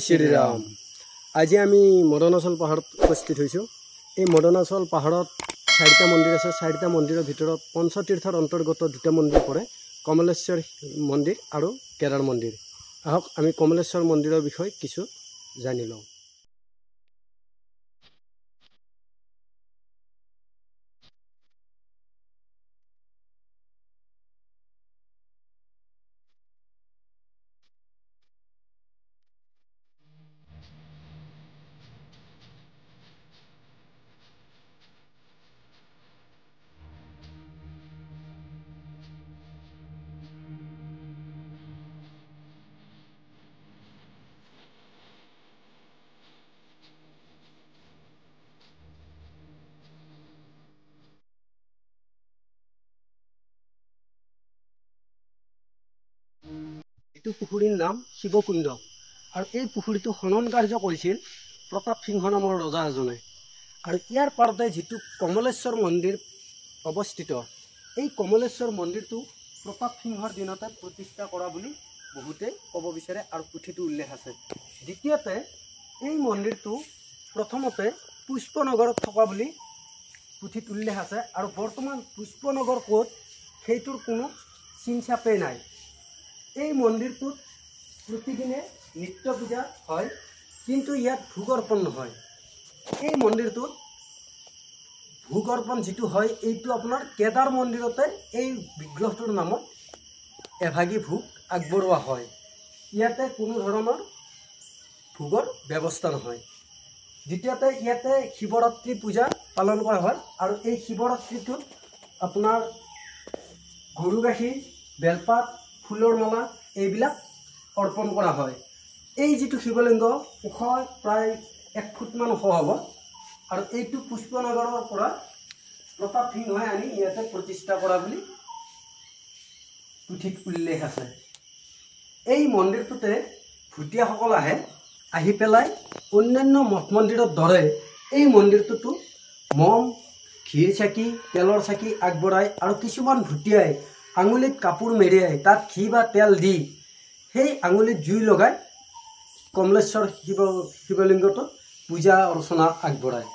শ্ৰীৰাম। আজি আমি মদনাচল পাহাৰত উপস্থিত হৈছোঁ। এই মদনাচল পাহাৰত 4টা মন্দিৰ আছে। 4টা মন্দিৰৰ ভিতৰত পঞ্চতীৰ্থৰ অন্তৰ্গত 2টা মন্দিৰ পৰে, কমলেশ্বৰ মন্দিৰ আৰু কেদাৰ মন্দিৰ। আহক আমি কমলেশ্বৰ মন্দিৰৰ বিষয়ে কিছু জানি লওঁ। এইটো পুখুৰীৰ নাম শিৱকুণ্ড আৰু এই পুখুৰীটো খনন কাৰ্য কৰিছিল প্ৰতাপ সিংহ নামৰ ৰজা এজনে। আৰু ইয়াৰ পাৰতে যিটো কমলেশ্বৰ মন্দিৰ অৱস্থিত, এই কমলেশ্বৰ মন্দিৰটো প্ৰতাপ সিংহৰ দিনতে প্ৰতিষ্ঠা কৰা বুলি বহুতে ক'ব বিচাৰে আৰু পুথিটো উল্লেখ আছে। দ্বিতীয়তে এই মন্দিৰটো প্ৰথমতে পুষ্পনগৰত থকা বুলি পুথিত উল্লেখ আছে আৰু বৰ্তমান পুষ্পনগৰ ক'ত সেইটোৰ কোনো চিন চাপেই নাই। এই মন্দিৰটোত প্ৰতিদিনে নিত্য পূজা হয়, কিন্তু ইয়াত ভোগ অৰ্পণ নহয়। এই মন্দিৰটোত ভোগ অৰ্পণ যিটো হয় এইটো আপোনাৰ কেদাৰ মন্দিৰতে এই বিগ্ৰহটোৰ নামত এভাগী ভোগ আগবঢ়োৱা হয়। ইয়াতে কোনো ধৰণৰ ভোগৰ ব্যৱস্থা নহয়। দ্বিতীয়তে ইয়াতে শিৱৰাত্ৰি পূজা পালন কৰা হয় আৰু এই শিৱৰাত্ৰিটোত আপোনাৰ গৰু গাখীৰ, বেলপাত, ফুলৰ মালা এইবিলাক অৰ্পণ কৰা হয়। এই যিটো শিৱলিংগ ওখ প্ৰায় 1 ফুটমান ওখ হ'ব আৰু এইটো পুষ্পনগৰৰ পৰা প্ৰতাপ সিংহই আনি ইয়াতে প্ৰতিষ্ঠা কৰা বুলি পুথিত উল্লেখ আছে। এই মন্দিৰটোতে ভুটীয়াসকল আহি পেলাই অন্যান্য মঠ মন্দিৰৰ দৰে এই মন্দিৰটোতো মম, ঘিৰ চাকি, তেলৰ চাকি আগবঢ়ায় আৰু কিছুমান ভুটীয়াই আঙুলিত কাপোৰ মেৰিয়াই তাত ঘি বা তেল দি সেই আঙুলিত জুই লগাই কমলেশ্বৰ শিৱলিংগটোত পূজা অৰ্চনা আগবঢ়ায়।